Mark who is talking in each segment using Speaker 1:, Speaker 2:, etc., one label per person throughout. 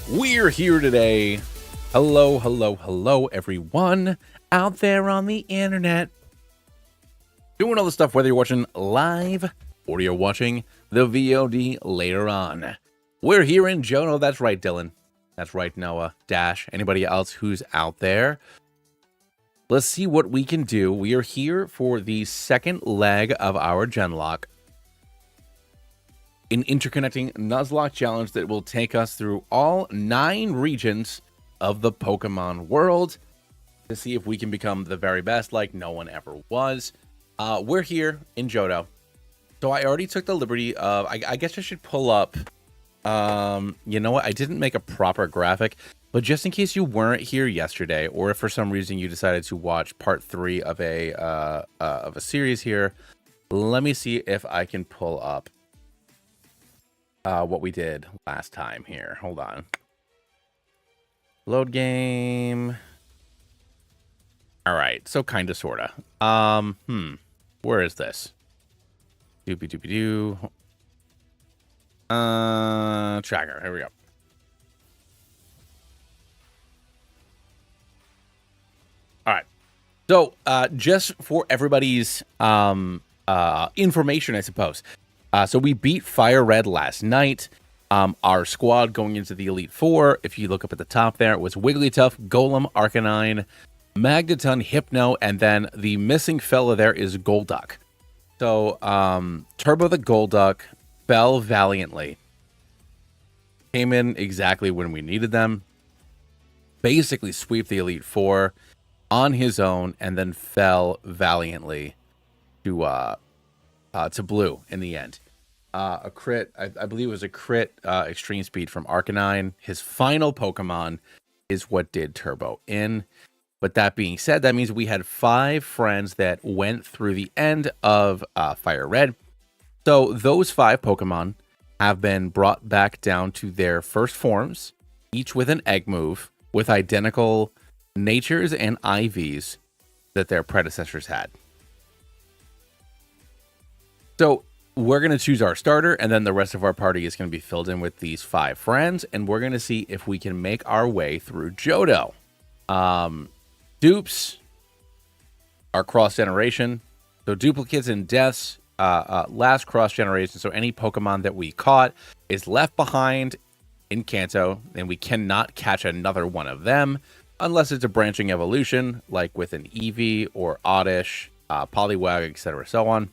Speaker 1: We're here today. Hello, everyone out there on the internet. Doing all the stuff, whether you're watching live or you're watching the VOD later on. We're here in Jono. That's right, Dylan. That's right, Noah, Dash, anybody else who's out there. Let's see what we can do. We are here for the second leg of our Genlocke, an interconnecting Nuzlocke challenge that will take us through all 9 regions of the Pokemon world to see if we can become the very best like no one ever was. We're here in Johto. So I already took the liberty of, I guess I should pull up, you know what, I didn't make a proper graphic, but just in case you weren't here yesterday, or if for some reason you decided to watch part 3 of a series here, let me see if I can pull up what we did last time here. Hold on. Load game. All right, so kind of, sorta. Where is this? Doopy-doopy-doo. Tracker, here we go. All right, so just for everybody's information, I suppose. So we beat Fire Red last night. Our squad going into the Elite Four, if you look up at the top there, it was Wigglytuff, Golem, Arcanine, Magneton, Hypno, and then the missing fella there is Golduck. So Turbo the Golduck fell valiantly. Came in exactly when we needed them. Basically sweep the Elite Four on his own, and then fell valiantly to Blue in the end. A crit, I believe it was a crit extreme speed from Arcanine. His final Pokemon is what did Turbo in. But that being said, that means we had 5 friends that went through the end of Fire Red. So those 5 Pokemon have been brought back down to their first forms, each with an egg move, with identical natures and IVs that their predecessors had. So we're going to choose our starter, and then the rest of our party is going to be filled in with these 5 friends, and we're going to see if we can make our way through Johto. Dupes are cross-generation, so duplicates and deaths, last cross-generation, so any Pokemon that we caught is left behind in Kanto, and we cannot catch another one of them, unless it's a branching evolution, like with an Eevee or Oddish, Poliwag, etc., so on.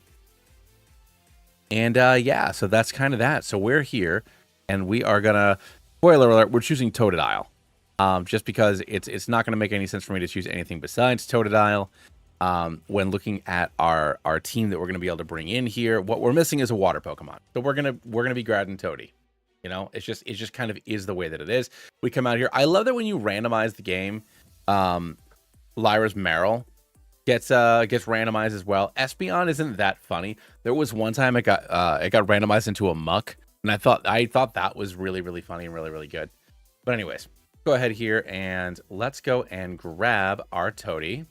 Speaker 1: And yeah, so that's kind of that. So we're here, and we are gonna, spoiler alert, we're choosing Totodile. Just because it's not gonna make any sense for me to choose anything besides Totodile. When looking at our team that we're gonna be able to bring in here, what we're missing is a water Pokemon. So we're gonna be grabbing Toady. You know, it's just kind of is the way that it is. We come out here. I love that when you randomize the game, Lyra's Marill gets randomized as well. Espeon isn't that funny. There was one time it got randomized into a Muck, and I thought that was really funny and really good. But anyways, go ahead here and let's go and grab our Toady,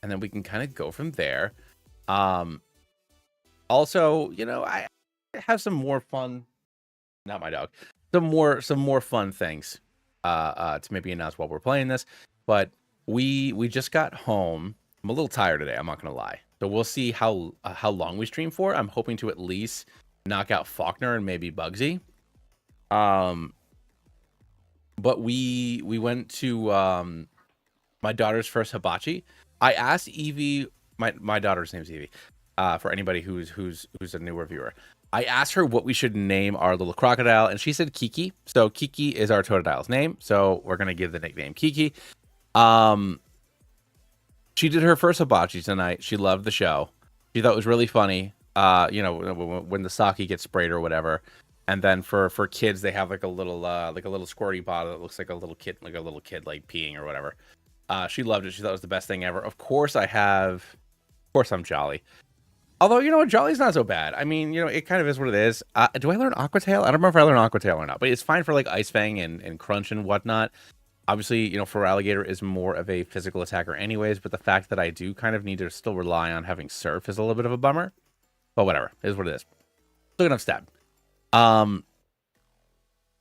Speaker 1: and then we can kind of go from there. Also, you know, I have some more fun. Not my dog. Some more fun things to maybe announce while we're playing this. But we just got home. I'm a little tired today, I'm not gonna lie. So we'll see how long we stream for. I'm hoping to at least knock out Faulkner and maybe Bugsy. But we went to my daughter's first hibachi. I asked Evie, my daughter's name's Evie, for anybody who's a newer viewer. I asked her what we should name our little crocodile, and she said Kiki. So Kiki is our Totodile's name. So we're gonna give the nickname Kiki. She did her first hibachi tonight. She loved the show. She thought it was really funny. You know, when the sake gets sprayed or whatever. And then for kids, they have like a little squirty bottle that looks like a little kid like peeing or whatever. She loved it. She thought it was the best thing ever. Of course I'm Jolly. Although, you know what, Jolly's not so bad. I mean, you know, it kind of is what it is. Do I learn Aqua Tail? I don't remember if I learn Aqua Tail or not, but it's fine for like Ice Fang and Crunch and whatnot. Obviously, you know, Feraligatr is more of a physical attacker anyways, but the fact that I do kind of need to still rely on having Surf is a little bit of a bummer. But whatever, it is what it is. Still gonna have Stab.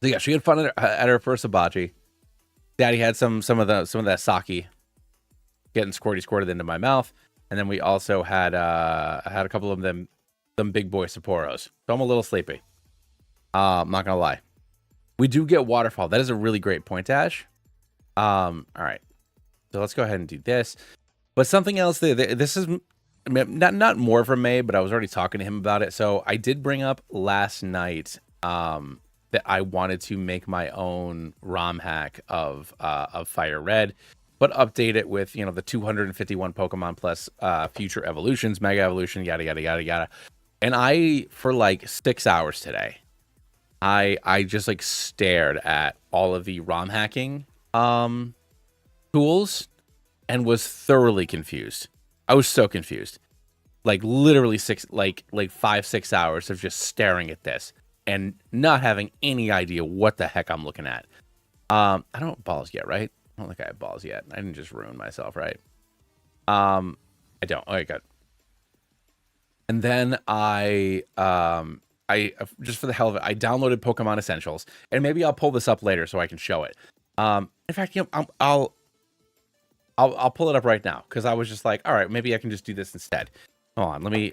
Speaker 1: So yeah, she had fun at her first hibachi. Daddy had some of that sake getting squirted into my mouth, and then we also had a couple of them big boy Sapporos. So I'm a little sleepy. I'm not gonna lie. We do get waterfall. That is a really great point, Ash. All right. So let's go ahead and do this. But something else, this is not more from May, but I was already talking to him about it. So I did bring up last night that I wanted to make my own ROM hack of Fire Red, but update it with, you know, the 251 Pokemon plus future evolutions, Mega Evolution, yada, yada, yada, yada. And I, for like 6 hours today, I just like stared at all of the ROM hacking tools and was thoroughly confused. I was so confused. Like literally 5-6 hours of just staring at this and not having any idea what the heck I'm looking at. I don't have balls yet, right? I don't think I have balls yet. I didn't just ruin myself, right? I don't. Okay, good. And then I just for the hell of it, I downloaded Pokemon Essentials, and maybe I'll pull this up later so I can show it. In fact, you know, I'll pull it up right now because I was just like, all right, maybe I can just do this instead. Hold on, let me.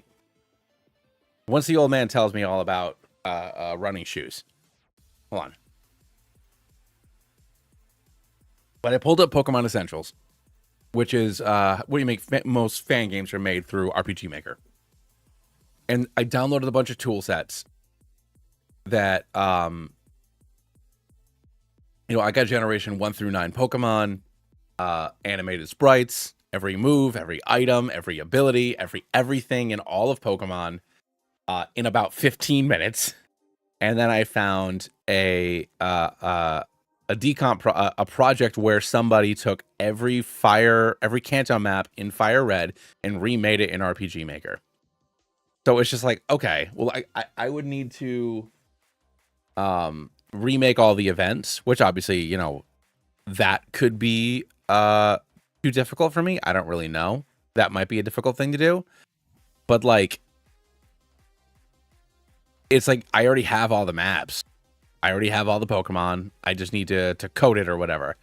Speaker 1: Once the old man tells me all about running shoes, hold on. But I pulled up Pokemon Essentials, which is what you make most fan games are made through RPG Maker, and I downloaded a bunch of tool sets that you know, I got generation 1 through 9 Pokemon, animated sprites, every move, every item, every ability, everything in all of Pokemon in about 15 minutes. And then I found a project where somebody took every Kanto map in Fire Red and remade it in RPG Maker. So it's just like, okay, well, I would need to remake all the events, which obviously, you know, that could be too difficult for me. I don't really know. That might be a difficult thing to do. But like, it's like I already have all the maps. I already have all the Pokemon. I just need to code it or whatever.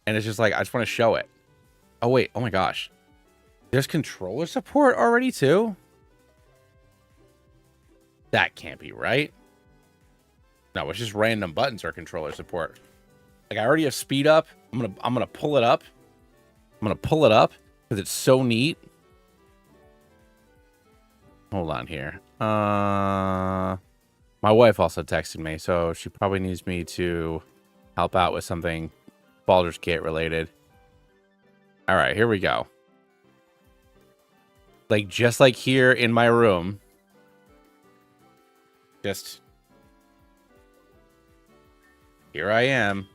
Speaker 1: And it's just like, I just want to show it. Oh wait, oh my gosh. There's controller support already too? That can't be right. No, it's just random buttons or controller support. Like I already have speed up. I'm gonna pull it up. I'm gonna pull it up because it's so neat. Hold on here. My wife also texted me, so she probably needs me to help out with something Baldur's Gate related. All right, here we go. Like just like here in my room. Just here I am.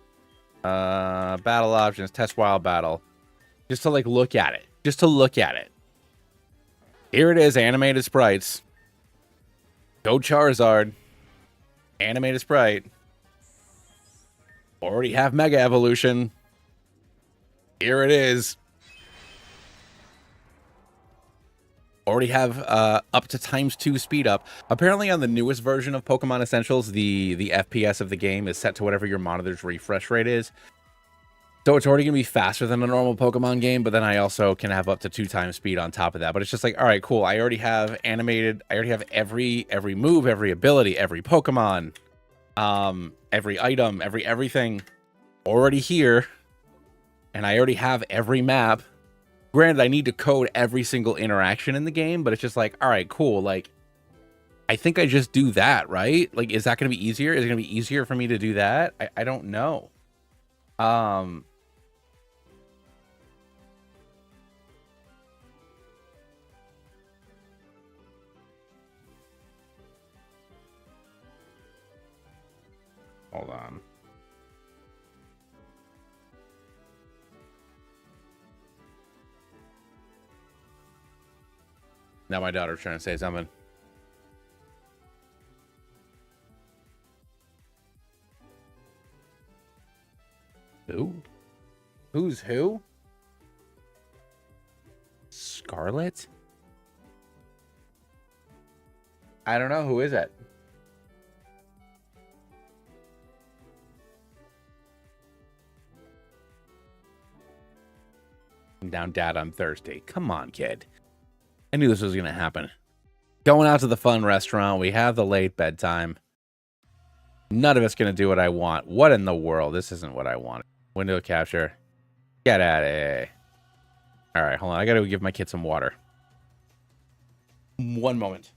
Speaker 1: Battle options, test wild battle. Just to like look at it. Just to look at it. Here it is, animated sprites. Go Charizard. Animated sprite. Already have Mega Evolution. Here it is. Already have up to ×2 speed up. Apparently on the newest version of Pokemon Essentials, the FPS of the game is set to whatever your monitor's refresh rate is. So it's already going to be faster than a normal Pokemon game, but then I also can have up to 2 times speed on top of that. But it's just like, all right, cool. I already have animated. I already have every move, every ability, every Pokemon, every item, everything already here. And I already have every map. Granted, I need to code every single interaction in the game, but it's just like, all right, cool. Like, I think I just do that, right? Like, is that going to be easier? Is it going to be easier for me to do that? I don't know. Hold on. Now my daughter's trying to say something. Who? Who's who? Scarlet? I don't know. Who is it? Down dad, I'm thirsty. Come on, kid. I knew this was going to happen. Going out to the fun restaurant. We have the late bedtime. None of it's going to do what I want. What in the world? This isn't what I want. Window capture. Get out of here. All right, hold on. I got to give my kid some water. One moment.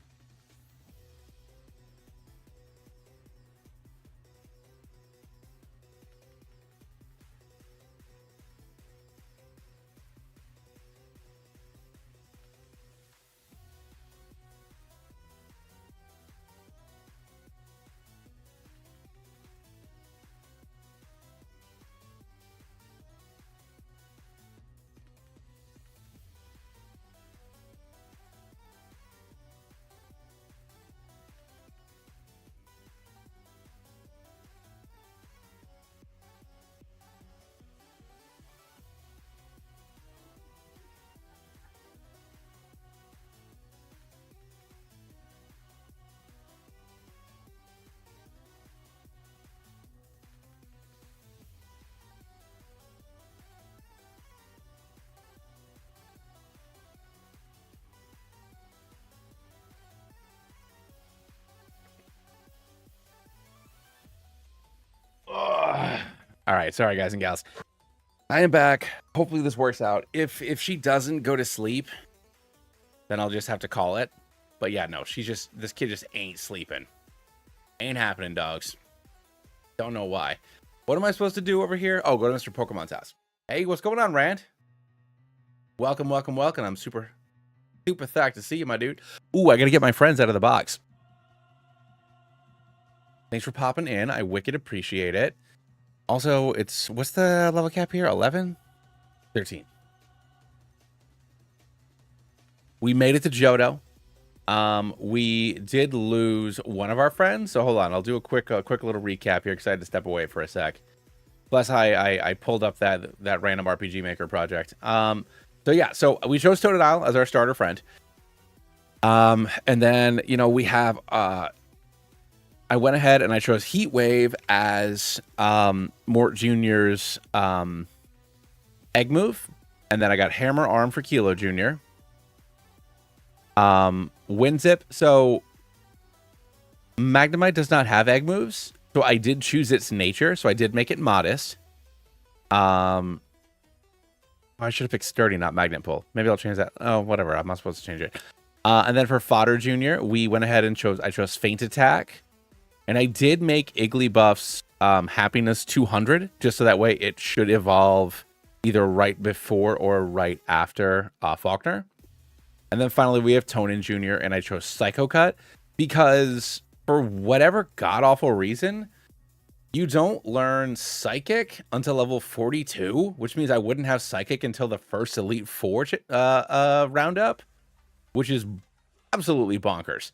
Speaker 1: All right, sorry guys and gals. I am back. Hopefully this works out. If she doesn't go to sleep, then I'll just have to call it. But yeah, no, this kid just ain't sleeping. Ain't happening, dogs. Don't know why. What am I supposed to do over here? Oh, go to Mr. Pokemon's house. Hey, what's going on, Rand? Welcome, welcome, welcome. I'm super thanked to see you, my dude. Ooh, I gotta get my friends out of the box. Thanks for popping in. I wicked appreciate it. Also, what's the level cap here? 11? 13. We made it to Johto. We did lose one of our friends. So hold on. I'll do a quick little recap here because I had to step away for a sec. Plus, I pulled up that random RPG Maker project. So yeah, so we chose Totodile as our starter friend. And then, we have... I went ahead and I chose Heat Wave as Mort Jr.'s egg move. And then I got Hammer Arm for Kilo Jr. Wind Zip. So Magnemite does not have egg moves. So I did choose its nature. So I did make it modest. I should have picked Sturdy, not Magnet Pull. Maybe I'll change that. Oh, whatever. I'm not supposed to change it. And then for Fodder Jr., we went ahead and I chose Feint Attack. And I did make Igglybuff's Happiness 200, just so that way it should evolve either right before or right after Faulkner. And then finally, we have Tonin Jr., and I chose Psycho Cut because for whatever god-awful reason, you don't learn Psychic until level 42, which means I wouldn't have Psychic until the first Elite Four roundup, which is absolutely bonkers.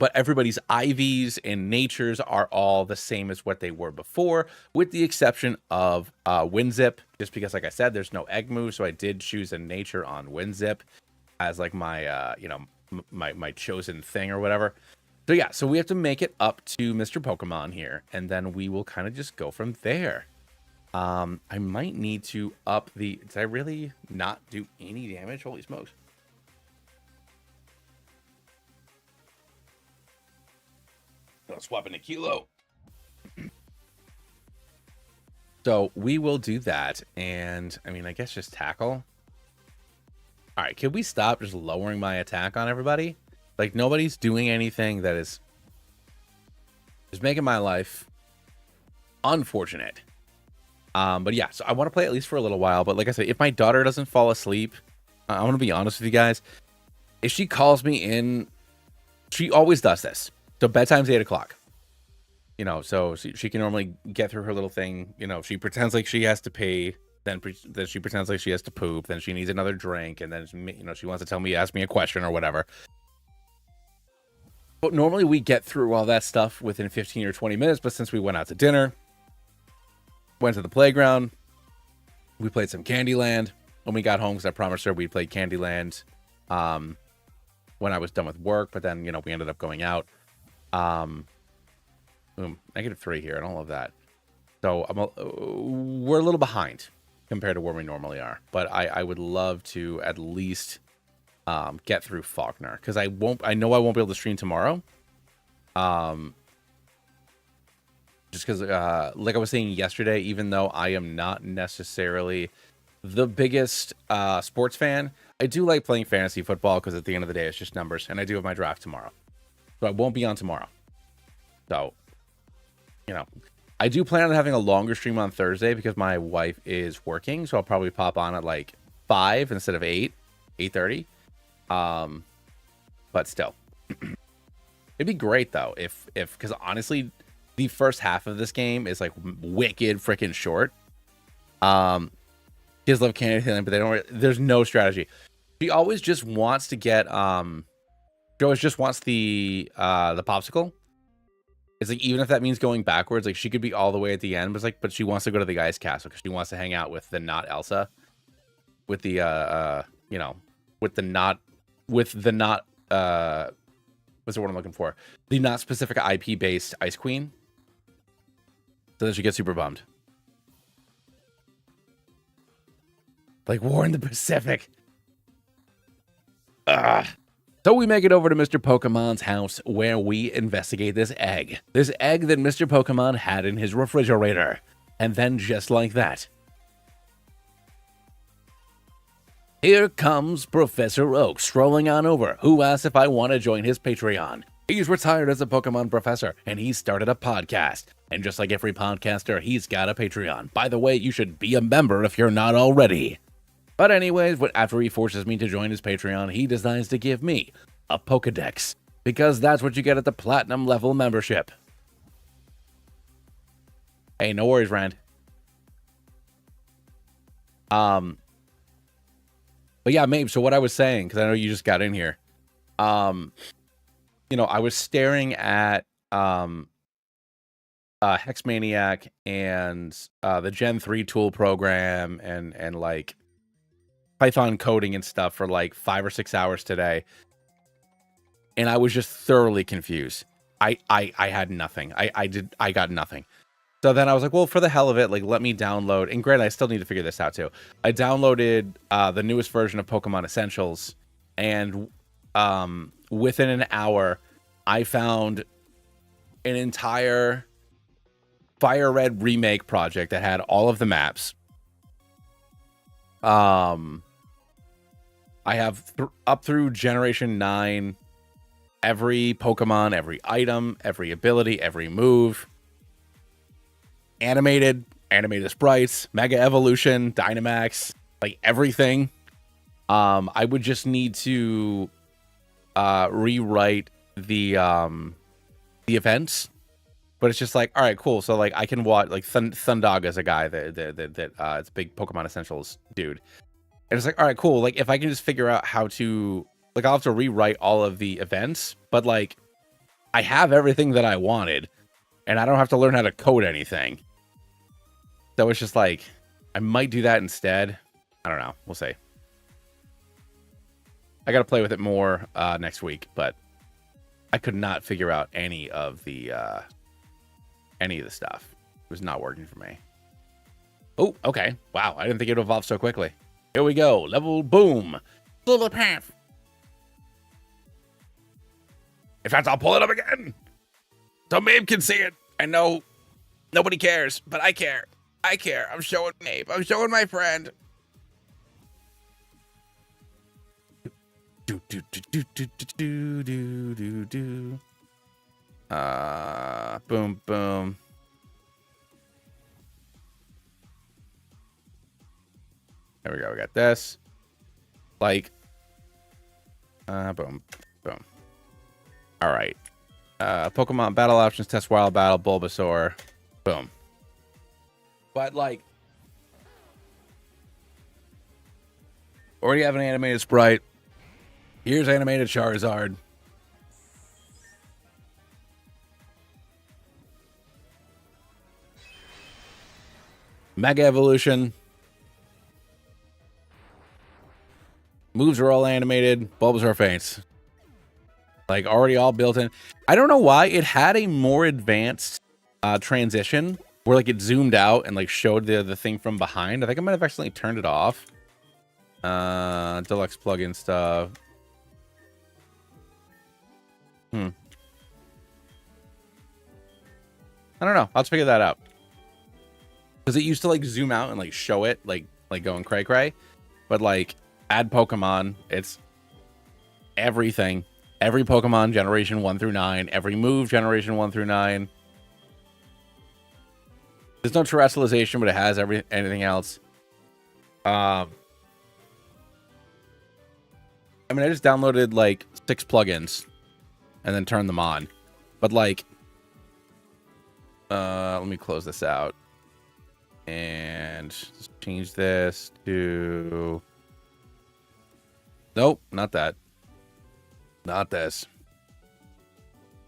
Speaker 1: But everybody's IVs and natures are all the same as what they were before, with the exception of Winzip, just because, like I said, there's no egg move, so I did choose a nature on Winzip as like my, my chosen thing or whatever. So yeah, so we have to make it up to Mr. Pokemon here, and then we will kind of just go from there. I might need to up the... Did I really not do any damage? Holy smokes. Swapping a Kilo. So we will do that. And I mean, I guess just tackle. All right. Can we stop just lowering my attack on everybody? Like nobody's doing anything that is just making my life unfortunate. But yeah, so I want to play at least for a little while. But like I said, if my daughter doesn't fall asleep, I want to be honest with you guys. If she calls me in, she always does this. So bedtime's 8 o'clock. So she can normally get through her little thing. She pretends like she has to pee. Then she pretends like she has to poop. Then she needs another drink. And then, she wants to ask me a question or whatever. But normally we get through all that stuff within 15 or 20 minutes. But since we went out to dinner, went to the playground, we played some Candyland when we got home, because I promised her we'd play Candyland when I was done with work. But then, we ended up going out. Boom, -3 here. I don't love that. So we're a little behind. compared to where we normally are. But I would love to at least get through Faulkner, because I know I won't be able to stream tomorrow. Just because, like I was saying yesterday, even though I am not necessarily the biggest sports fan, I do like playing fantasy football, because at the end of the day, it's just numbers, and I do have my draft tomorrow. So I won't be on tomorrow. So, you know, I do plan on having a longer stream on Thursday because my wife is working, so I'll probably pop on at like 5 instead of 8:30. But still, it'd be great though if because honestly, the first half of this game is like wicked freaking short. Kids love Candy, but they don't. There's no strategy. She always just wants to get She always just wants the popsicle. It's like, even if that means going backwards, like she could be all the way at the end, but it's like, but she wants to go to the ice castle because she wants to hang out with the not Elsa, with the you know, with the not what's the word I'm looking for? The not specific IP based Ice Queen. So that she gets super bummed. Like War in the Pacific. Ugh. So we make it over to Mr. Pokemon's house, where we investigate this egg. This egg that Mr. Pokemon had in his refrigerator. And then just like that, here comes Professor Oak strolling on over, who asks if I want to join his Patreon. He's retired as a Pokemon professor, and he started a podcast. And just like every podcaster, he's got a Patreon. By the way, you should be a member if you're not already. But anyways, after he forces me to join his Patreon, he decides to give me a Pokedex, because that's what you get at the Platinum level membership. Hey, no worries, Rand. But yeah, Mabe, so what I was saying, because I know you just got in here, you know, I was staring at Hexmaniac and the Gen 3 tool program and like Python coding and stuff for like 5 or 6 hours today, and I was just thoroughly confused. I had nothing. I got nothing. So then I was like, well, for the hell of it, like, let me download. And granted, I still need to figure this out too. I downloaded the newest version of Pokemon Essentials, and within an hour, I found an entire Fire Red remake project that had all of the maps. I have up through Generation 9, every Pokemon, every item, every ability, every move. Animated sprites, Mega Evolution, Dynamax, like everything. I would just need to rewrite the events. But it's just like, all right, cool. So like I can watch, like Thundaga is a guy that it's a big Pokemon Essentials dude. And it's like, all right, cool. Like if I can just figure out how to, like, I'll have to rewrite all of the events, but like I have everything that I wanted and I don't have to learn how to code anything. So it's just like, I might do that instead. I don't know. We'll see. I got to play with it more next week, but I could not figure out any of the stuff. It was not working for me. Oh, okay. Wow. I didn't think it would evolve so quickly. Here we go. Level boom. Little path. In fact, I'll pull it up again so Mabe can see it. I know nobody cares, but I care. I care. I'm showing Mabe. I'm showing my friend. Do do do do do do do do do. Boom boom. There we go. We got this. Like, boom, boom. All right. Pokemon battle options, test wild battle, Bulbasaur. Boom. But like, already have an animated sprite. Here's animated Charizard. Mega Evolution. Moves are all animated. Bulbasaur faints. Like, already all built in. I don't know why. It had a more advanced transition where like it zoomed out and like showed the thing from behind. I think I might have accidentally turned it off. Deluxe plugin stuff. I don't know. I'll figure that out. Because it used to like zoom out and like show it like going cray cray. But like add Pokemon, it's everything. Every Pokemon generation 1 through 9. Every move generation 1 through 9. There's no terrestrialization, but it has anything else. I mean, I just downloaded like 6 plugins and then turned them on. But like, let me close this out and just change this to. Nope, not that. Not this.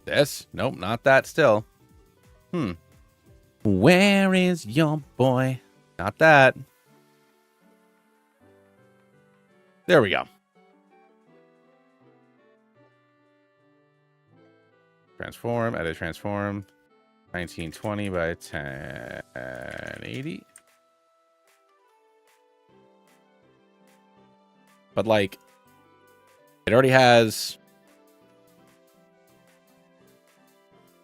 Speaker 1: This? Nope, not that still. Where is your boy? Not that. There we go. Transform, edit transform. 1920 by 1080. But like, it already has.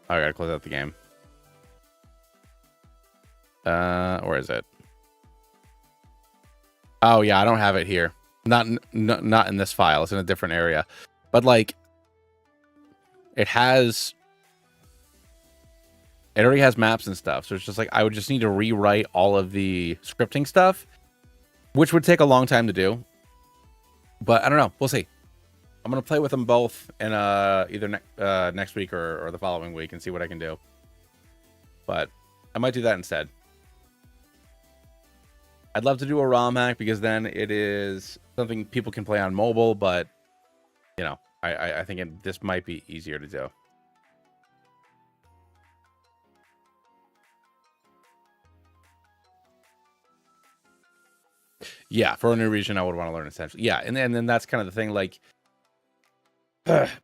Speaker 1: Oh, I gotta close out the game. Where is it? Oh yeah, I don't have it here. Not in this file. It's in a different area. But like, it already has maps and stuff. So it's just like I would just need to rewrite all of the scripting stuff, which would take a long time to do. But I don't know. We'll see. I'm gonna play with them both in either next week or the following week and see what I can do. But I might do that instead. I'd love to do a ROM hack because then it is something people can play on mobile. But you know, I think this might be easier to do. Yeah, for a new region, I would want to learn essentially. Yeah, and then that's kind of the thing, like,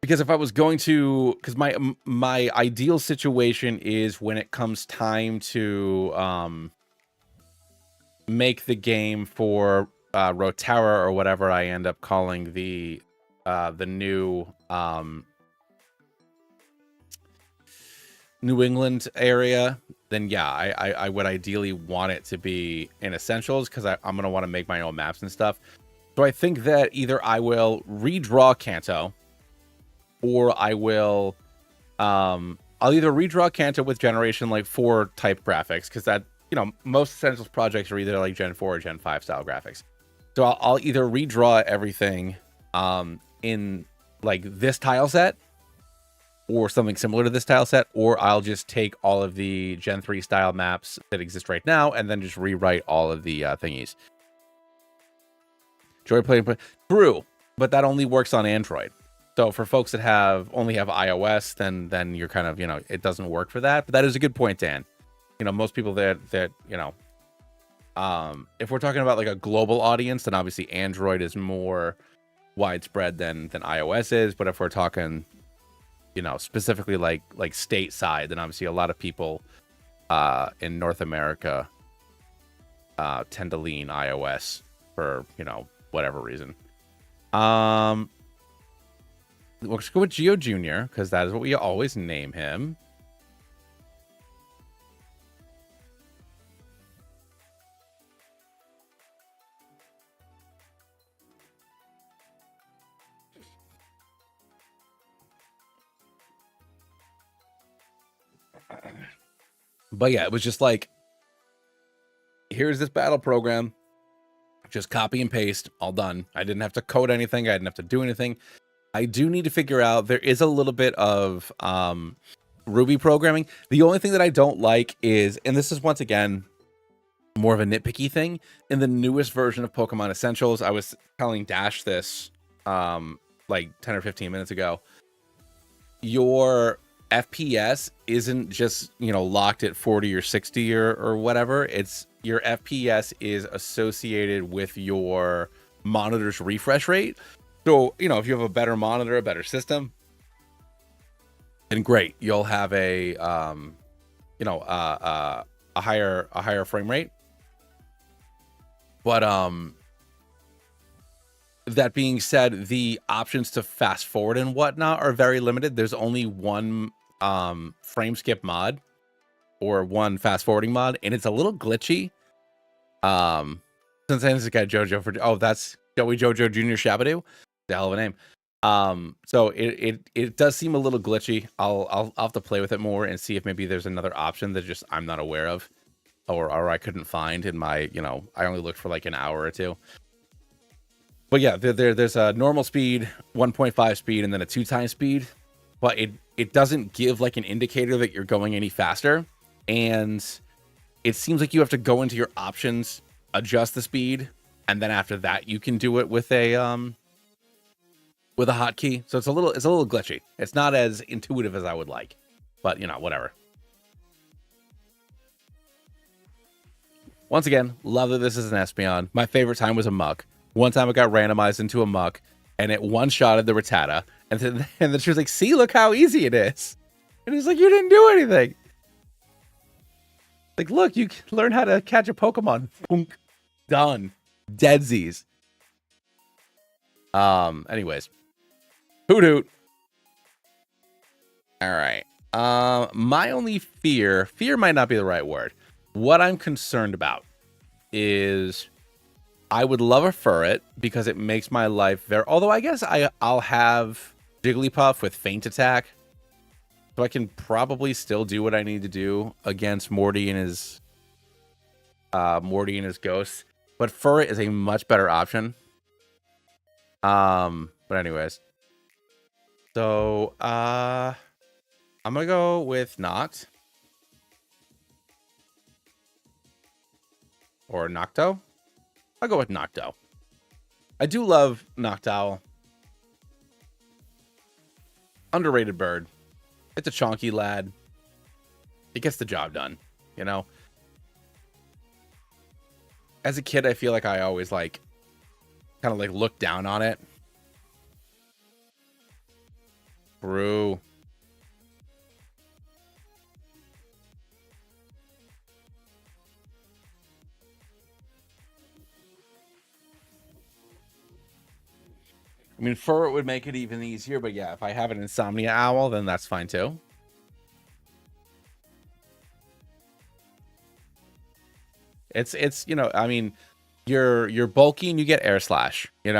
Speaker 1: because if I was going to, because my ideal situation is when it comes time to make the game for Rotara or whatever I end up calling the new New England area, then yeah, I would ideally want it to be in Essentials because I'm going to want to make my own maps and stuff. So I think that either I will redraw Kanto or I will, I'll either redraw Kanto with Generation like 4 type graphics because that, you know, most Essentials projects are either like Gen 4 or Gen 5 style graphics. So I'll either redraw everything in like this tile set or something similar to this tile set, or I'll just take all of the Gen 3 style maps that exist right now and then just rewrite all of the thingies. Joy playing, true, but that only works on Android. So for folks that only have iOS, then you're kind of, you know, it doesn't work for that. But that is a good point, Dan. You know, most people that you know, if we're talking about like a global audience, then obviously Android is more widespread than iOS is. But if we're talking, you know, specifically like stateside, then obviously a lot of people in North America tend to lean iOS for, you know, whatever reason. Let's go with Geo Jr. because that is what we always name him. But yeah, it was just like, here's this battle program. Just copy and paste, all done. I didn't have to code anything. I didn't have to do anything. I do need to figure out, there is a little bit of Ruby programming. The only thing that I don't like is, and this is once again more of a nitpicky thing, in the newest version of Pokemon Essentials, I was telling Dash this like 10 or 15 minutes ago, your FPS isn't just, you know, locked at 40 or 60 or whatever. It's your FPS is associated with your monitor's refresh rate. So, you know, if you have a better monitor, a better system, then great. You'll have a, you know, a higher frame rate. But that being said, the options to fast forward and whatnot are very limited. There's only one frame skip mod or one fast forwarding mod, and it's a little glitchy. Since this guy Jojo for that's Joey Jojo Jr. Shabadoo, the hell of a name. So it does seem a little glitchy. I'll have to play with it more and see if maybe there's another option that just I'm not aware of, or I couldn't find in my, I only looked for like an hour or two. But yeah, there's a normal speed, 1.5 speed, and then a 2x speed, but it doesn't give like an indicator that you're going any faster, and it seems like you have to go into your options, adjust the speed, and then after that you can do it with a hotkey. So it's a little glitchy. It's not as intuitive as I would like, but whatever. Once again, love that this is an Espeon. My favorite time was a Muck. One time it got randomized into a Muck, and it one-shotted the Rattata, and then she was like, "See, look how easy it is." And he's like, "You didn't do anything." Like, look, you learn how to catch a Pokemon. Boom. Done. Deadsies. Anyways. Hoot hoot. All right. My only fear might not be the right word. What I'm concerned about is I would love a Furret because it makes my life very, although I guess I'll have Jigglypuff with Feint Attack. So I can probably still do what I need to do against Morty and his ghosts. But Furret is a much better option. But anyways. So I'm gonna go with Noct. Or Nocto. I'll go with Nocto. I do love Noctowl. Underrated bird. It's a chonky lad. It gets the job done, As a kid, I feel like I always kind of looked down on it. Brew. I mean, Furret would make it even easier, but yeah, if I have an Insomnia Owl, then that's fine too. It's I mean, you're bulky and you get Air Slash, and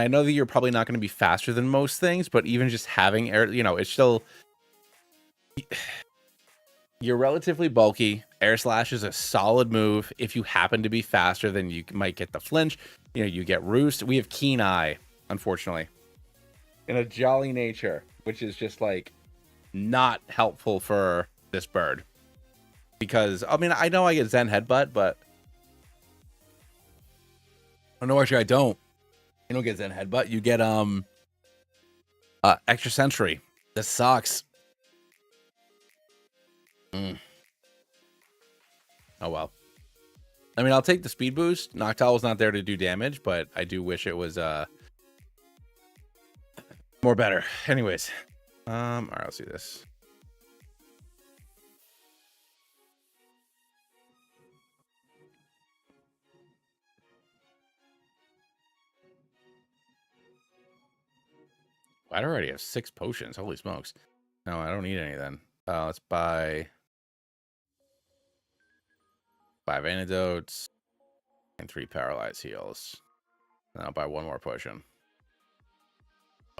Speaker 1: I know that you're probably not going to be faster than most things, but even just having air, it's still, you're relatively bulky. Air Slash is a solid move. If you happen to be faster, then you might get the flinch. You get Roost. We have Keen Eye, unfortunately, in a Jolly Nature, which is just not helpful for this bird. Because I mean, I know I get Zen Headbutt, but no, actually, I don't. You don't get Zen Headbutt. You get Extra Sentry. This sucks. Oh well. I mean, I'll take the speed boost. Noctowl was not there to do damage, but I do wish it was more better. Anyways, all right, let's do this. I already have 6 potions. Holy smokes. No, I don't need any then. Let's buy 5 antidotes and 3 paralyzed heals. Then I'll buy 1 more potion.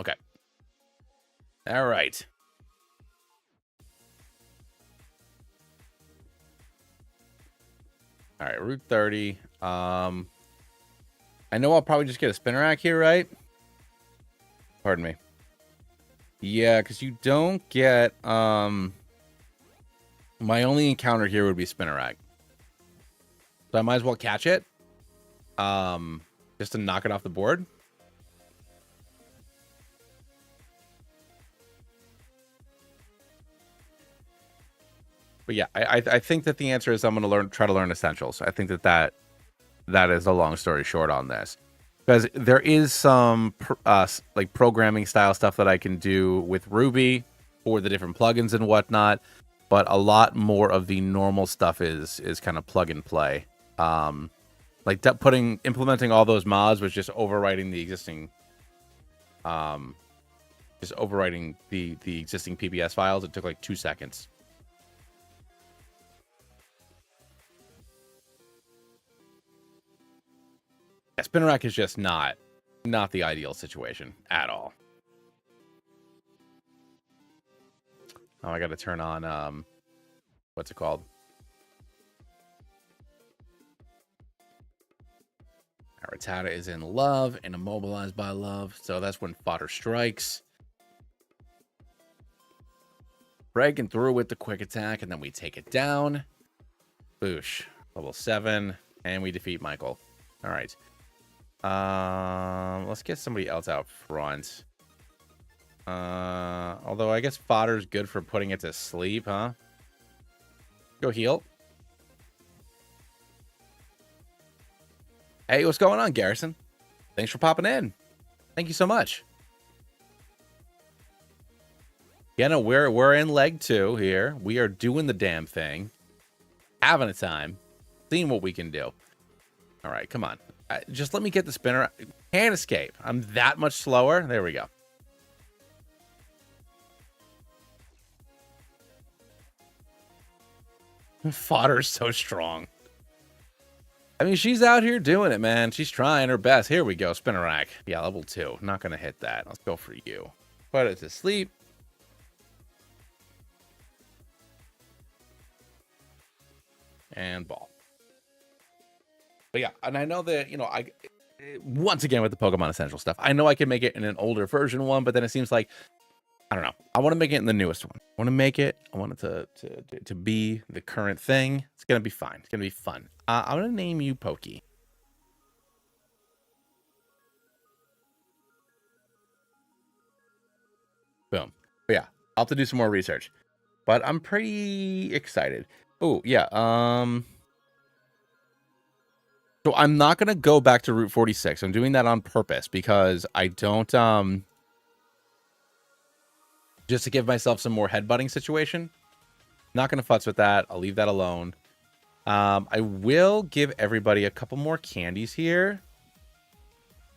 Speaker 1: Okay. All right. All right, Route 30. I know I'll probably just get a Spinnerack here, right? Pardon me. Yeah, because you don't get my only encounter here would be Spinnerack. So I might as well catch it. Just to knock it off the board. But yeah, I think that the answer is I'm going to try to learn Essentials. I think that is the long story short on this. Because there is some programming style stuff that I can do with Ruby for the different plugins and whatnot. but a lot more of the normal stuff is kind of plug and play. Like implementing all those mods was just overwriting the existing, the existing PBS files. It took like 2 seconds. Yeah, spin rack is just not the ideal situation at all. Oh, I got to turn on what's it called? Rattata is in love and immobilized by love, so that's when fodder strikes. Breaking through with the quick attack, and then we take it down. Boosh. Level 7, and we defeat Michael. All right. Let's get somebody else out front. Although I guess fodder's good for putting it to sleep, huh? Go heal. Hey, what's going on, Garrison? Thanks for popping in. Thank you so much. Yeah, no, we're in leg 2 here. We are doing the damn thing. Having a time. Seeing what we can do. All right, come on. Just let me get the spinner. Can't escape. I'm that much slower. There we go. Fodder's so strong. I mean, she's out here doing it, man. She's trying her best. Here we go. Spinner rack. Yeah, level 2. Not going to hit that. Let's go for you. Put it to sleep. And ball. But yeah, and I know that, you know, once again with the Pokemon Essential stuff, I know I can make it in an older version one, but then it seems like, I don't know. I want to make it in the newest one. I want it to be the current thing. It's going to be fine. It's going to be fun. I'm going to name you Pokey. Boom. But yeah, I'll have to do some more research. But I'm pretty excited. Oh, yeah. So I'm not going to go back to Route 46. I'm doing that on purpose because I don't, just to give myself some more headbutting situation. Not going to futz with that. I'll leave that alone. I will give everybody a couple more candies here.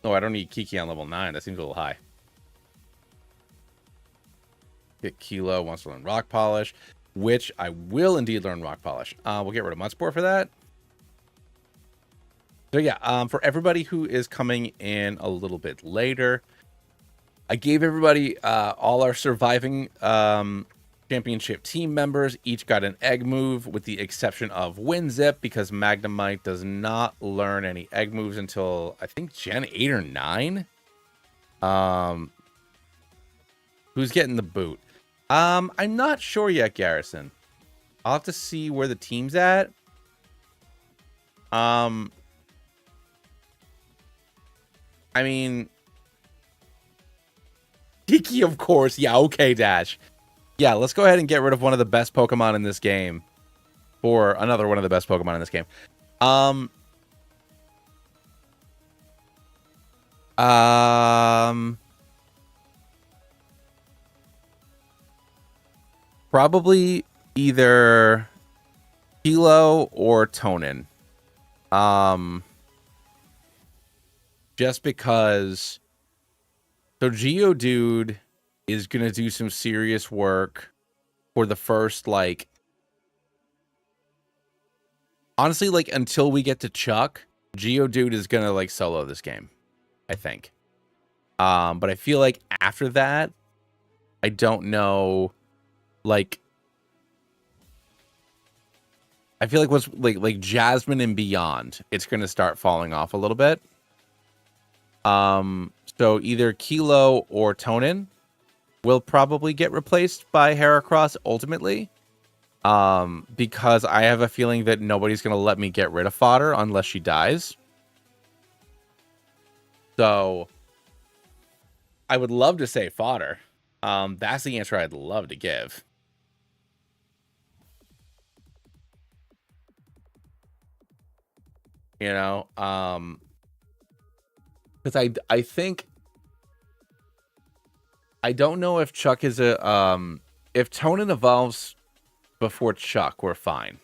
Speaker 1: Oh, I don't need Kiki on level 9. That seems a little high. Get Kilo wants to learn Rock Polish, which I will indeed learn Rock Polish. We'll get rid of Mudspore for that. So yeah, for everybody who is coming in a little bit later, I gave everybody, all our surviving championship team members, each got an egg move with the exception of Winzip, because Magnemite does not learn any egg moves until, I think, Gen 8 or 9. Who's getting the boot? I'm not sure yet, Garrison. I'll have to see where the team's at. I mean, Kiki, of course. Yeah, okay, Dash. Yeah, let's go ahead and get rid of one of the best Pokemon in this game. For another one of the best Pokemon in this game. Probably either Kilo or Tonin. Just because, so Geodude is gonna do some serious work for the first, like, honestly, like, until we get to Chuck, Geodude is gonna, like, solo this game, I think. But I feel like after that, I don't know, like, I feel like what's like Jasmine and beyond, it's gonna start falling off a little bit. So either Kilo or Tonin will probably get replaced by Heracross ultimately. Because I have a feeling that nobody's going to let me get rid of Fodder unless she dies. So I would love to say Fodder. That's the answer I'd love to give. You know, because I think, I don't know if Chuck is a if Tonin evolves before Chuck, we're fine.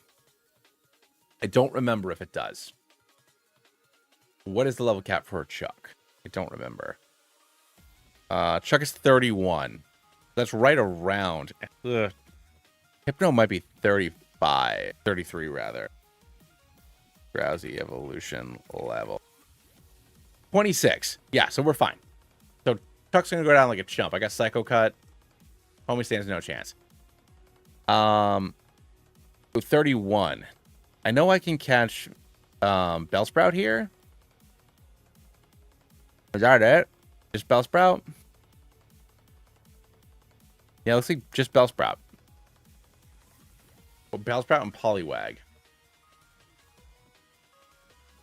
Speaker 1: I don't remember if it does. What is the level cap for Chuck? I don't remember. Chuck is 31. That's right around. Ugh. Hypno might be 35. 33, rather. Drowsy evolution level. 26. Yeah, so we're fine. So Chuck's going to go down like a chump. I got Psycho Cut. Homie stands no chance. 31. I know I can catch Bellsprout here. Is that it? Just Bellsprout? Yeah, looks like just Bellsprout. Well, Bellsprout and Poliwag.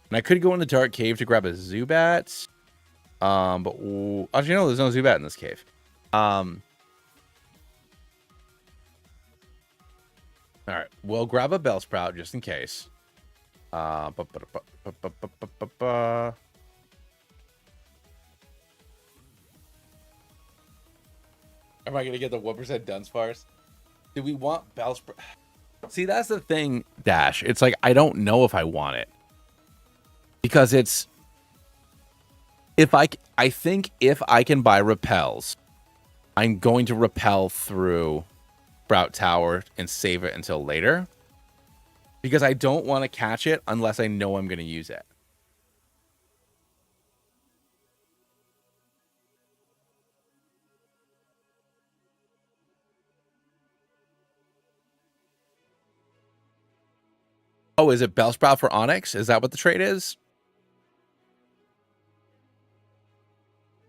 Speaker 1: And I could go in the dark cave to grab a Zubat. But actually, no, there's no Zubat in this cave. All right, we'll grab a Bellsprout just in case. Am I gonna get the 1% Dunsparce? Do we want Bellsprout? See, that's the thing, Dash. It's like I don't know if I want it because it's I think if I can buy repels, I'm going to repel through Sprout Tower and save it until later because I don't want to catch it unless I know I'm going to use it. Oh, is it Bellsprout for Onyx? Is that what the trade is?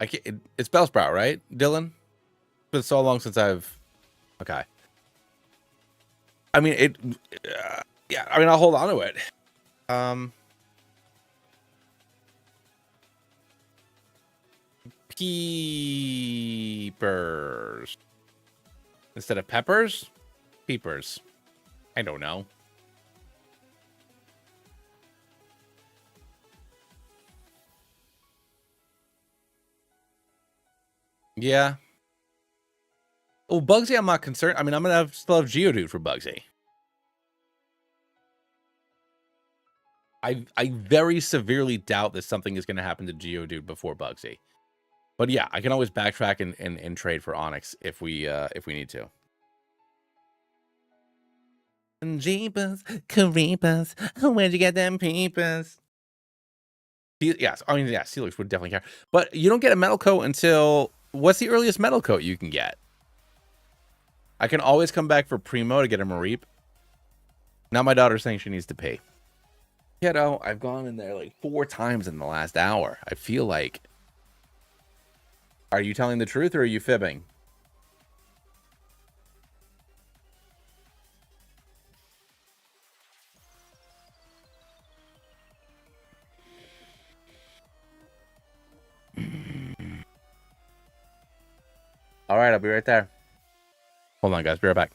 Speaker 1: It's Bellsprout, right, Dylan? It's been so long since I've... Okay. I mean, yeah, I mean, I'll hold on to it. Peepers. Instead of peppers? Peepers. I don't know. Yeah. Oh, Bugsy, I'm not concerned. I mean, I'm going to still have Geodude for Bugsy. I very severely doubt that something is going to happen to Geodude before Bugsy. But yeah, I can always backtrack and trade for Onyx if we need to. Jeepers, creepers, where'd you get them peepers? Yes, I mean, yeah, Steelix would definitely care. But you don't get a Metal Coat until... What's the earliest Metal Coat you can get? I can always come back for Primo to get a Mareep. Now my daughter's saying she needs to pay. Kiddo, I've gone in there like 4 times in the last hour. I feel like... Are you telling the truth or are you fibbing? All right, I'll be right there. Hold on, guys. Be right back.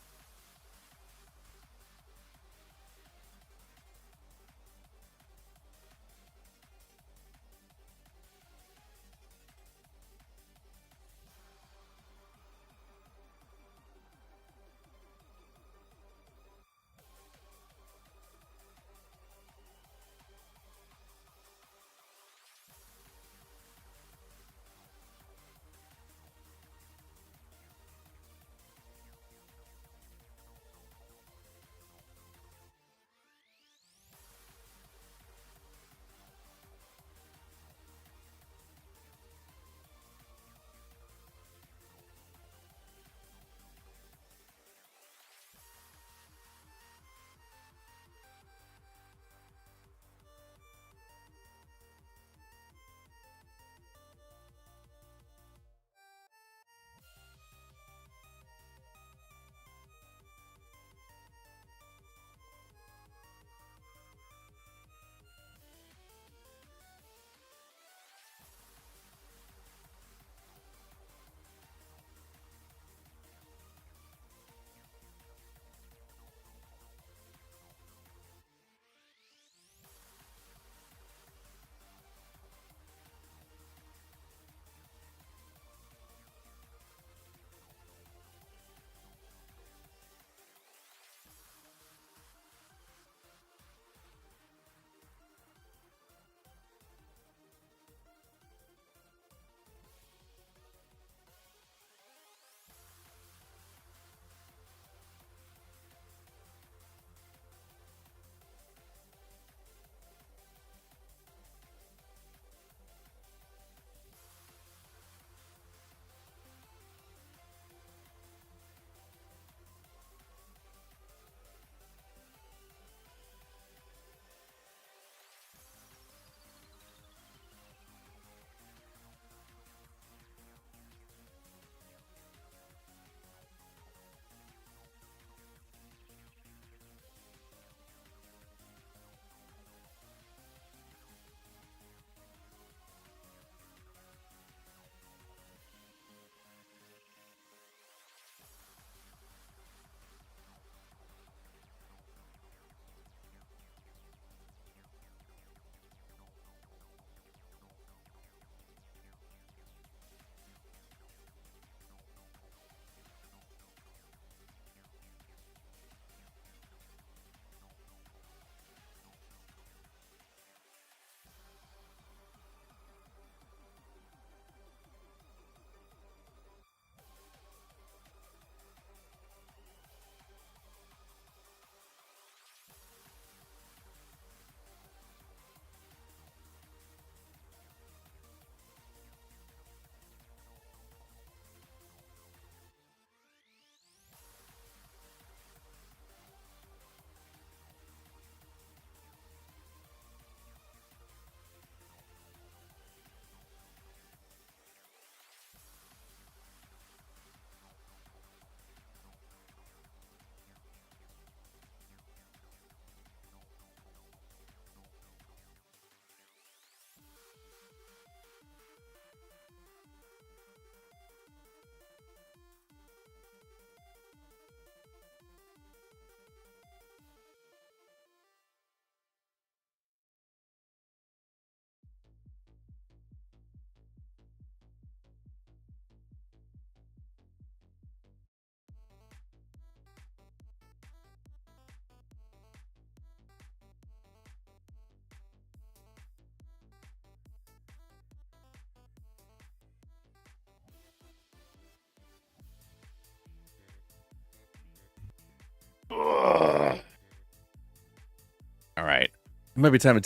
Speaker 1: It might be time to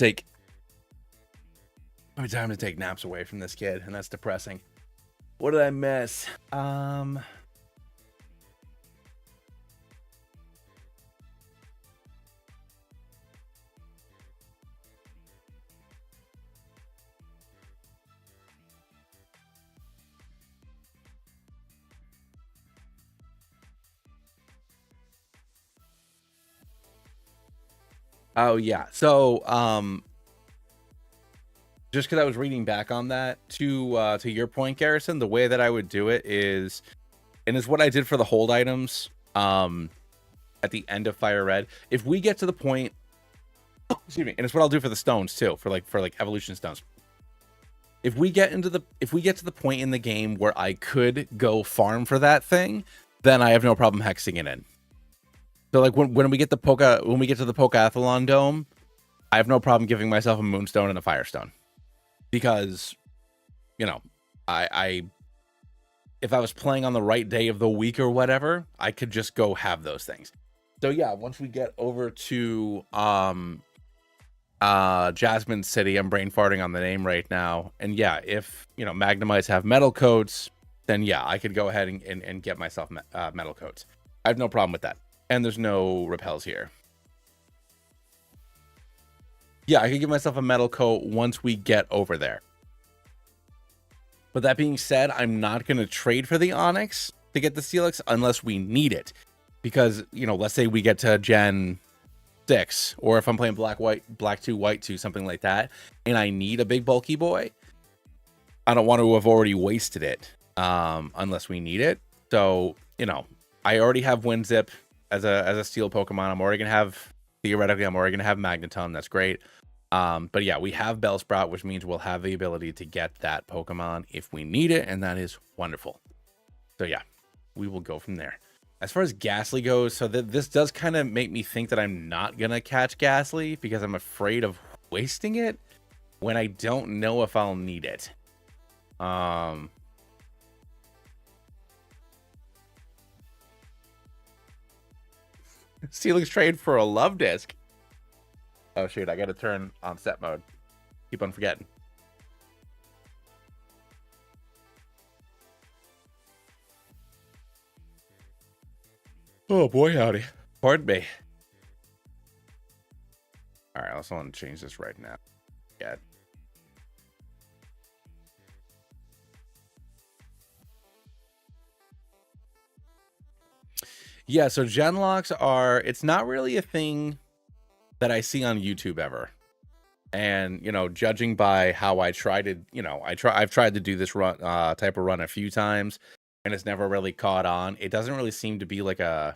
Speaker 1: take naps away from this kid, and that's depressing. What did I miss? Oh yeah. So just because I was reading back on that, to your point, Garrison, the way that I would do it is, and it's what I did for the hold items at the end of Fire Red. If we get to the point, excuse me, and it's what I'll do for the stones too, for like evolution stones. If we get to the point in the game where I could go farm for that thing, then I have no problem hexing it in. So like when we get to the Pokeathlon Dome, I have no problem giving myself a Moonstone and a Firestone, because, you know, I if I was playing on the right day of the week or whatever, I could just go have those things. So yeah, once we get over to Jasmine City, I'm brain farting on the name right now, and yeah, if you know Magnemites have metal coats, then yeah, I could go ahead and get myself metal coats. I have no problem with that. And there's no repels here. Yeah, I could give myself a metal coat once we get over there. But that being said, I'm not going to trade for the Onyx to get the Steelix unless we need it. Because, you know, let's say we get to Gen 6, or if I'm playing Black 2, White 2, something like that, and I need a big bulky boy, I don't want to have already wasted it unless we need it. So, you know, I already have Winzip as a steel Pokemon. I'm already gonna have Magneton. That's great. But yeah, we have Bellsprout, which means we'll have the ability to get that Pokemon if we need it, and that is wonderful. So yeah, we will go from there. As far as Ghastly goes, so this does kind of make me think that I'm not gonna catch Ghastly because I'm afraid of wasting it when I don't know if I'll need it. Steelix trade for a love disc. Oh shoot, I gotta turn on set mode. Keep on forgetting. Oh boy, howdy. Pardon me. Alright, I also want to change this right now. Yeah. Yeah, so Genlocks it's not really a thing that I see on YouTube ever. And, you know, judging by how I tried to, you know, I've tried to do this run, type of run a few times, and it's never really caught on. It doesn't really seem to be like a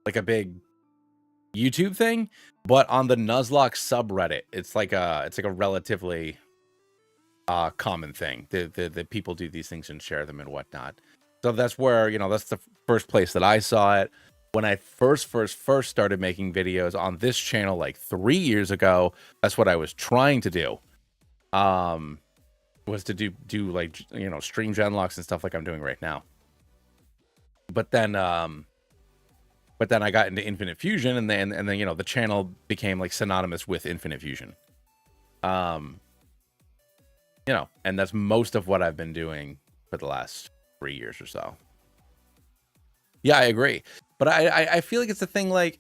Speaker 1: big YouTube thing, but on the Nuzlocke subreddit, it's like a relatively common thing. The people do these things and share them and whatnot. So that's where, you know, that's the first place that I saw it. When I first started making videos on this channel like 3 years ago, that's what I was trying to do. Was to do like, you know, stream Genlocks and stuff like I'm doing right now. But then I got into Infinite Fusion, and then you know, the channel became like synonymous with Infinite Fusion. You know, and that's most of what I've been doing for the last 3 years or so. Yeah, I agree. But I feel like it's a thing, like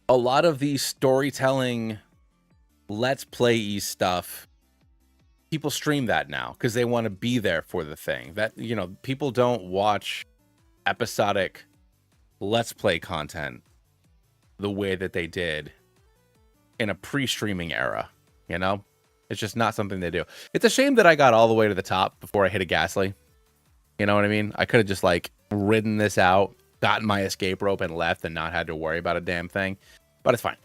Speaker 1: a lot of these storytelling let's play stuff, people stream that now because they want to be there for the thing. That, you know, people don't watch episodic let's play content the way that they did in a pre-streaming era, you know? It's just not something they do. It's a shame that I got all the way to the top before I hit a Ghastly. You know what I mean? I could have just like ridden this out, gotten my escape rope and left, and not had to worry about a damn thing. But it's fine.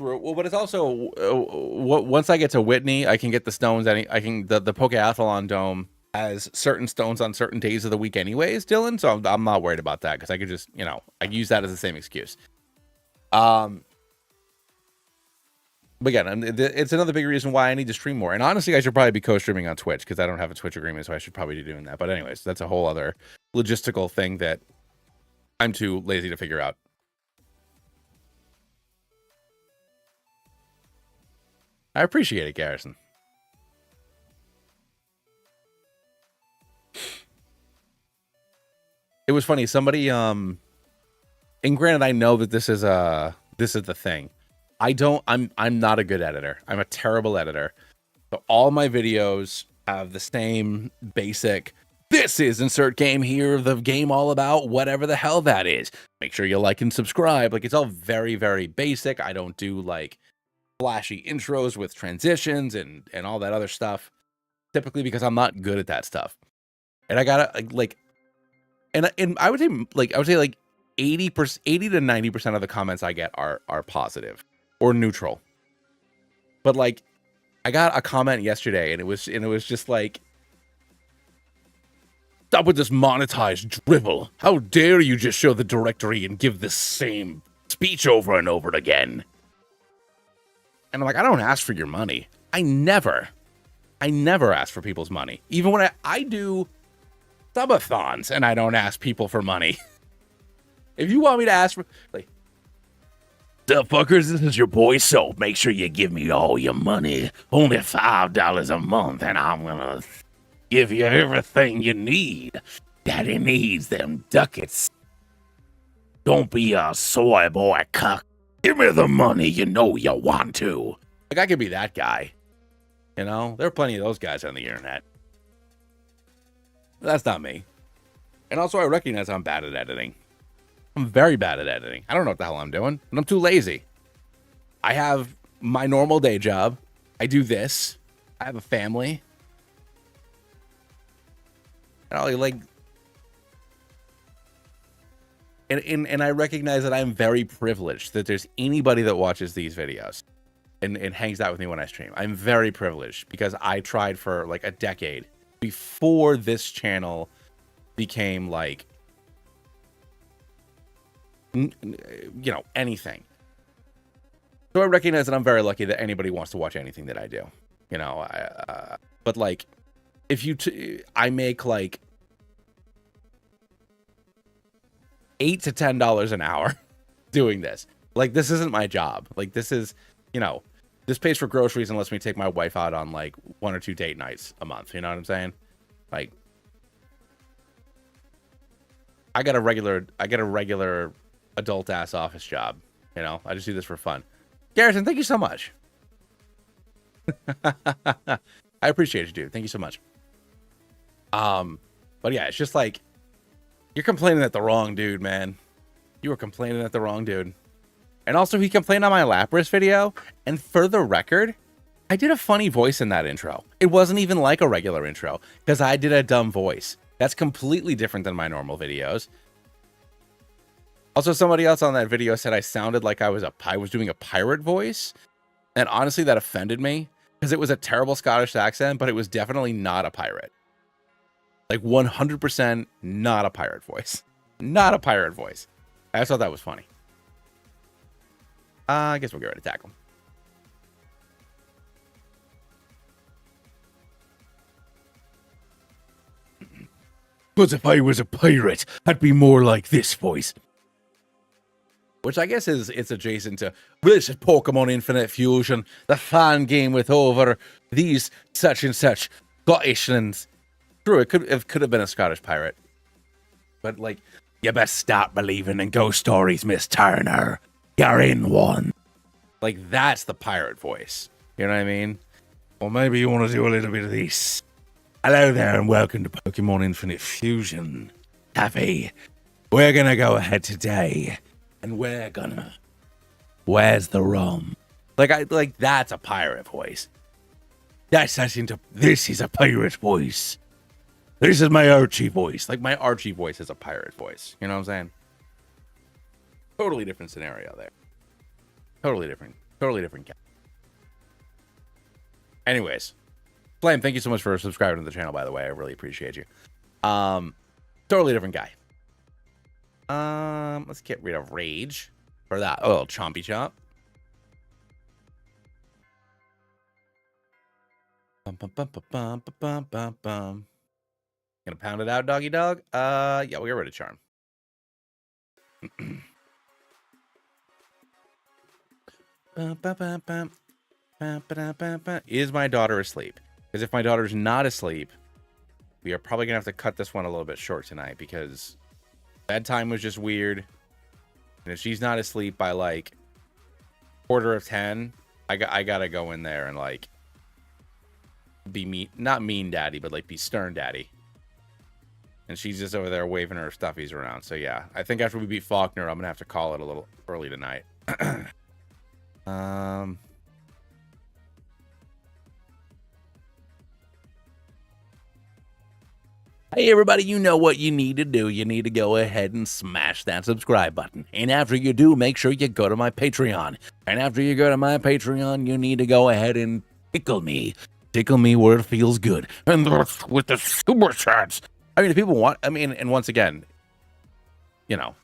Speaker 1: Well, but it's also once I get to Whitney, I can get the stones. The Pokeathlon Dome has certain stones on certain days of the week, anyways, Dylan. So I'm not worried about that because I could just, you know, I use that as the same excuse. But again, it's another big reason why I need to stream more. And honestly, I should probably be co-streaming on Twitch because I don't have a Twitch agreement, so I should probably be doing that. But anyways, that's a whole other logistical thing that I'm too lazy to figure out. I appreciate it, Garrison. It was funny. Somebody, and granted, I know that this is the thing. I'm not a good editor. I'm a terrible editor. So all my videos have the same basic, this is insert game here, the game all about whatever the hell that is. Make sure you like and subscribe. Like, it's all very, very basic. I don't do like flashy intros with transitions and all that other stuff, typically because I'm not good at that stuff. And I gotta like, and I would say like 80% 80 to 90% of the comments I get are positive or neutral. But like, I got a comment yesterday and it was just like, stop with this monetized drivel. How dare you just show the directory and give the same speech over and over again. And I'm like, I don't ask for your money. I never ask for people's money. Even when I do subathons and I don't ask people for money. If you want me to ask for, like, the fuckers, this is your boy Soap. Make sure you give me all your money. Only $5 a month, and I'm gonna give you everything you need. Daddy needs them ducats. Don't be a soy boy cuck. Give me the money, you know you want to. Like, I could be that guy. You know, there are plenty of those guys on the internet. That's not me. And also, I recognize I'm bad at editing. I'm very bad at editing. I don't know what the hell I'm doing, and I'm too lazy. I have my normal day job. I do this. I have a family. And I like, and I recognize that I'm very privileged that there's anybody that watches these videos and hangs out with me when I stream. I'm very privileged because I tried for like a decade before this channel became like, you know, anything. So I recognize that I'm very lucky that anybody wants to watch anything that I do. You know, but like, if I make like $8 to $10 an hour doing this. Like, this isn't my job. Like, this is, you know, this pays for groceries and lets me take my wife out on like 1 or 2 date nights a month. You know what I'm saying? Like, I got a regular adult ass office job. You know, I just do this for fun. Garrison, thank you so much. I appreciate you, dude. Thank you so much. But yeah, it's just like, you're complaining at the wrong dude, man. You were complaining at the wrong dude. And also, he complained on my Lapras video. And for the record, I did a funny voice in that intro. It wasn't even like a regular intro because I did a dumb voice. That's completely different than my normal videos. Also, somebody else on that video said I sounded like I was doing a pirate voice. And honestly, that offended me because it was a terrible Scottish accent, but it was definitely not a pirate. Like 100% not a pirate voice. Not a pirate voice. I just thought that was funny. I guess we'll get ready to tackle. But if I was a pirate, I'd be more like this voice. Which I guess it's adjacent to, this is Pokemon Infinite Fusion, the fan game with over these such and such Scottishlands. True, it could have been a Scottish pirate. But like, you best start believing in ghost stories, Miss Turner. You're in one. Like, that's the pirate voice. You know what I mean? Or maybe you want to do a little bit of this. Hello there and welcome to Pokemon Infinite Fusion. Taffy, we're gonna go ahead today and where's the rum? Like that's a pirate voice. This is a pirate voice. This is my Archie voice. Like, my Archie voice is a pirate voice. You know what I'm saying? Totally different scenario there. Totally different cat. Anyways, Flame, thank you so much for subscribing to the channel, by the way. I really appreciate you. Totally different guy. Let's get rid of Rage for that. Oh, Chompy Chomp. Bum, bum, bum, bum, bum, bum, bum, bum. Gonna pound it out, doggy dog. Yeah, we'll get rid of charm. Bum, bum, bum, bum. Bum, ba-dum, bum, bum. Is my daughter asleep? Because if my daughter's not asleep, we are probably gonna have to cut this one a little bit short tonight because bedtime was just weird. And if she's not asleep by like 9:45, I gotta go in there and like be mean, not mean daddy, but like be stern daddy. And she's just over there waving her stuffies around. So yeah, I think after we beat Faulkner, I'm gonna have to call it a little early tonight. Hey everybody, you know what you need to do. You need to go ahead and smash that subscribe button. And after you do, make sure you go to my Patreon. And after you go to my Patreon, you need to go ahead and tickle me. Tickle me where it feels good. And with the super chats. I mean, if people want, I mean, and once again, you know,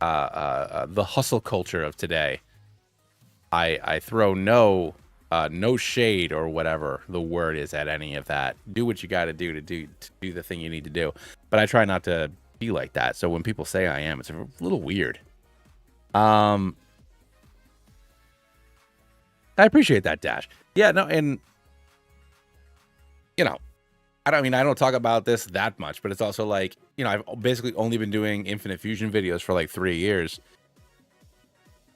Speaker 1: the hustle culture of today, I throw no shade or whatever the word is at any of that. Do what you got to do the thing you need to do. But I try not to be like that. So when people say I am, it's a little weird. I appreciate that, Dash. Yeah, no, and you know, I don't talk about this that much, but it's also like, you know, I've basically only been doing Infinite Fusion videos for like 3 years.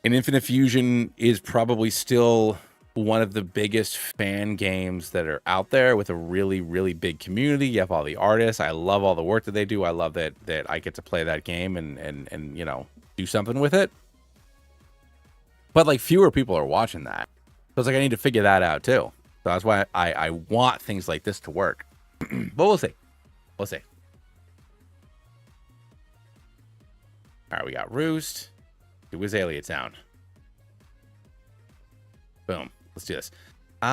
Speaker 1: And Infinite Fusion is probably still one of the biggest fan games that are out there with a really, really big community. You have all the artists. I love all the work that they do. I love that I get to play that game and you know, do something with it. But like fewer people are watching that. So it's like I need to figure that out too. So that's why I want things like this to work. But we'll see. We'll see. All right, we got Roost. It was Azalea Town. Boom. Let's do this. You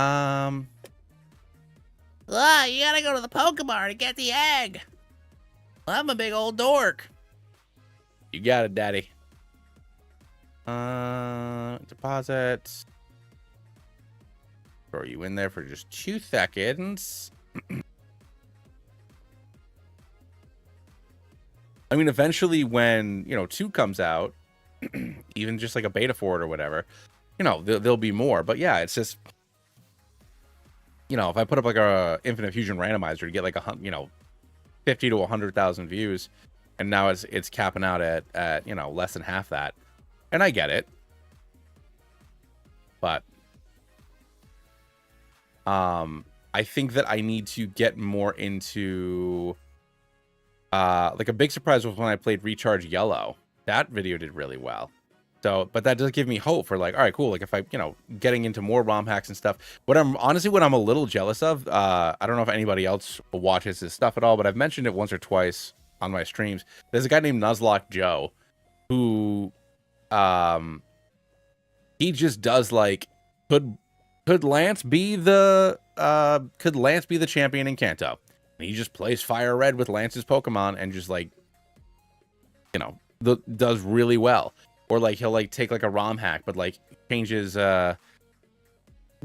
Speaker 1: gotta go to the Pokemon to get the egg. Well, I'm a big old dork. You got it, Daddy. Deposit. Throw you in there for just 2 seconds. I mean, eventually when, you know, 2 comes out, even just like a beta for it or whatever, you know, there'll be more. But yeah, it's just, you know, if I put up like a Infinite Fusion randomizer to get like 50 to 100,000 views, and now it's capping out at you know, less than half that, and I get it, but I think that I need to get more into like a big surprise was when I played Recharge Yellow. That video did really well. So, but that does give me hope for like, all right, cool. Like if I, you know, getting into more ROM hacks and stuff. What I'm a little jealous of, I don't know if anybody else watches this stuff at all, but I've mentioned it once or twice on my streams. There's a guy named Nuzlocke Joe who, he just does like, could Lance be the champion in Kanto? And he just plays Fire Red with Lance's Pokemon and just like, you know, does really well. Or like he'll like take like a ROM hack, but like changes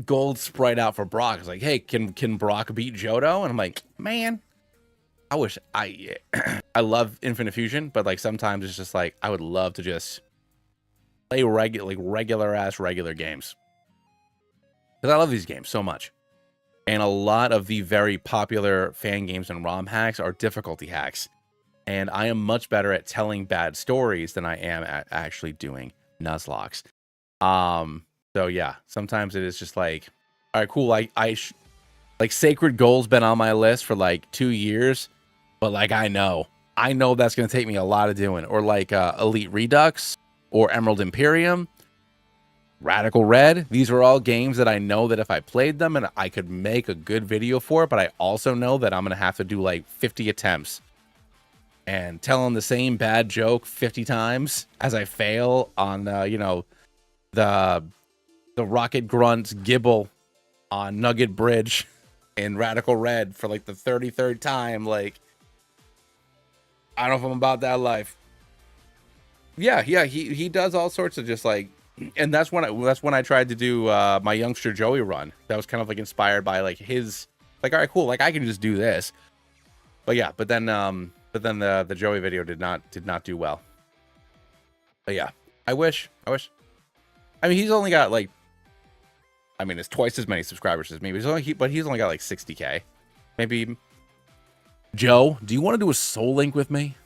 Speaker 1: gold sprite out for Brock. It's like, hey, can Brock beat Johto? And I'm like, man, I wish I love Infinite Fusion, but like sometimes it's just like I would love to just play regular games. Because I love these games so much. And a lot of the very popular fan games and ROM hacks are difficulty hacks. And I am much better at telling bad stories than I am at actually doing Nuzlocks. So yeah, sometimes it is just like, all right, cool. Like Sacred Gold's been on my list for like 2 years, but like I know that's gonna take me a lot of doing. Or like Elite Redux or Emerald Imperium, Radical Red. These are all games that I know that if I played them and I could make a good video for it, but I also know that I'm gonna have to do like 50 attempts and telling the same bad joke 50 times as I fail on you know, the Rocket Grunt's Gibble on Nugget Bridge in Radical Red for like the 33rd time. Like, I don't know if I'm about that life. Yeah, he does all sorts of just like, and that's when I tried to do my youngster Joey run. That was kind of like inspired by like his Like, all right, cool. Like, I can just do this. But yeah, but then the Joey video did not do well. But yeah, I wish. I mean, he's only got like, I mean, it's twice as many subscribers as me, but he's only got like 60K. Maybe. Joe, do you want to do a soul link with me?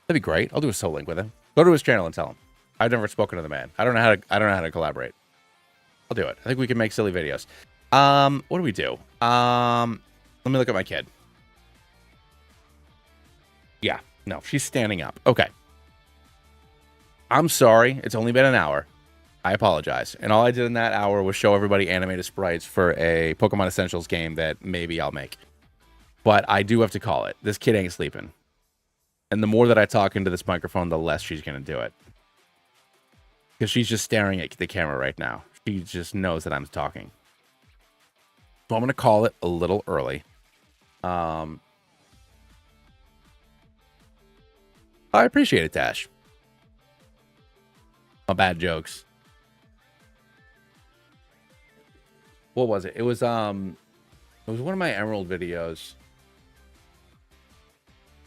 Speaker 1: That'd be great. I'll do a soul link with him. Go to his channel and tell him. I've never spoken to the man. I don't know how to collaborate. I'll do it. I think we can make silly videos. What do we do? Let me look at my kid. Yeah, no, she's standing up. Okay. I'm sorry. It's only been an hour. I apologize. And all I did in that hour was show everybody animated sprites for a Pokemon Essentials game that maybe I'll make. But I do have to call it. This kid ain't sleeping. And the more that I talk into this microphone, the less she's going to do it. Because she's just staring at the camera right now. She just knows that I'm talking. So I'm going to call it a little early. I appreciate it, Dash. My bad jokes. What was it? It was one of my Emerald videos.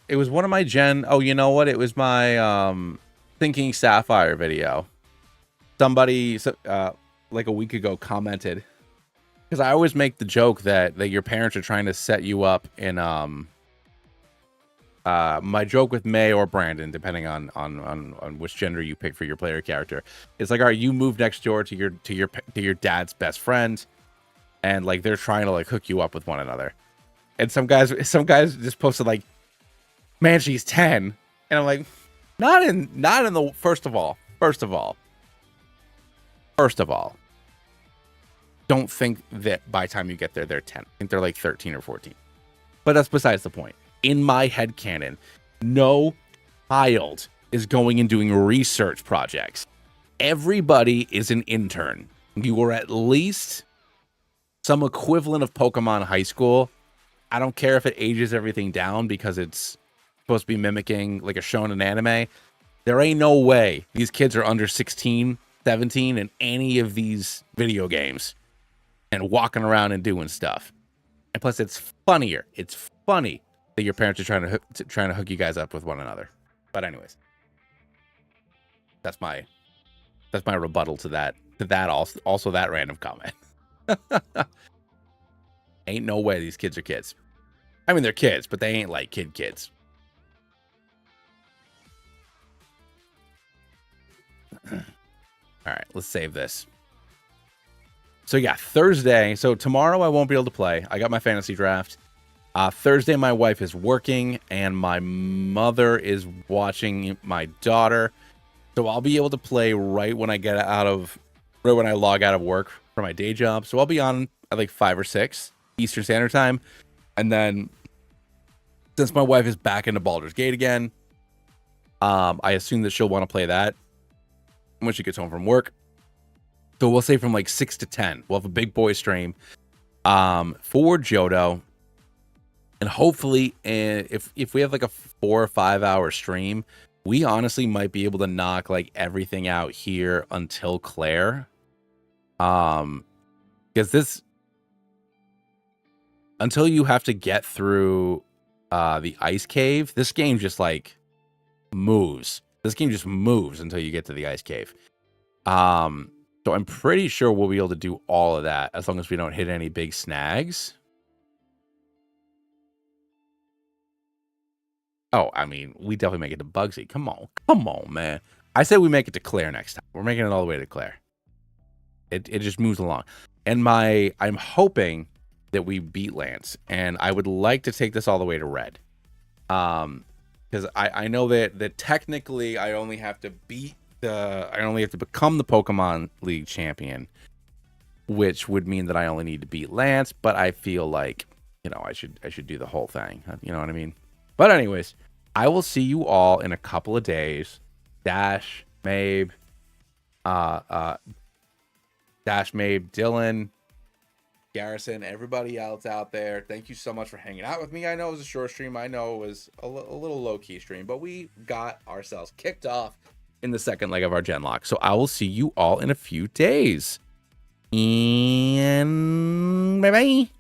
Speaker 1: It was one of my oh, you know what? It was my Thinking Sapphire video. Somebody like a week ago commented, because I always make the joke that your parents are trying to set you up in my joke with May or Brandon, depending on which gender you pick for your player character. It's like, all right, you move next door to your dad's best friend, and like they're trying to like hook you up with one another. And some guys just posted like, man, she's 10, and I'm like, not in the first of all, don't think that by the time you get there they're 10. I think they're like 13 or 14. But that's besides the point. In my headcanon, no child is going and doing research projects. Everybody is an intern. You are at least some equivalent of Pokemon High School. I don't care if it ages everything down because it's supposed to be mimicking like a shonen anime. There ain't no way these kids are under 16, 17 in any of these video games and walking around and doing stuff. And plus, it's funnier. It's funny that your parents are trying to hook you guys up with one another. But anyways, that's my rebuttal to that also that random comment. Ain't no way these kids are kids. I mean, they're kids, but they ain't like kids. All right, let's save this. So yeah, Thursday. So tomorrow I won't be able to play. I got my fantasy draft. Thursday, my wife is working and my mother is watching my daughter. So I'll be able to play right when I log out of work for my day job. So I'll be on at like 5 or 6 Eastern Standard Time. And then since my wife is back into Baldur's Gate again, I assume that she'll want to play that when she gets home from work. So we'll say from like 6 to 10, we'll have a big boy stream for Johto. And hopefully, if we have like a 4 or 5 hour stream, we honestly might be able to knock like everything out here until Claire. Because until you have to get through the ice cave, this game just like moves. This game just moves until you get to the ice cave. So I'm pretty sure we'll be able to do all of that as long as we don't hit any big snags. Oh, I mean, we definitely make it to Bugsy. Come on, man. I said we make it to Claire next time. We're making it all the way to Claire. It just moves along. And I'm hoping that we beat Lance. And I would like to take this all the way to Red. Because I know that technically I only have to become the Pokemon League champion, which would mean that I only need to beat Lance. But I feel like, I should do the whole thing. You know what I mean? But anyways, I will see you all in a couple of days. Dash, Mabe, Dylan, Garrison, everybody else out there. Thank you so much for hanging out with me. I know it was a short stream. I know it was a little low-key stream, but we got ourselves kicked off in the second leg of our Genlocke. So I will see you all in a few days. And bye-bye.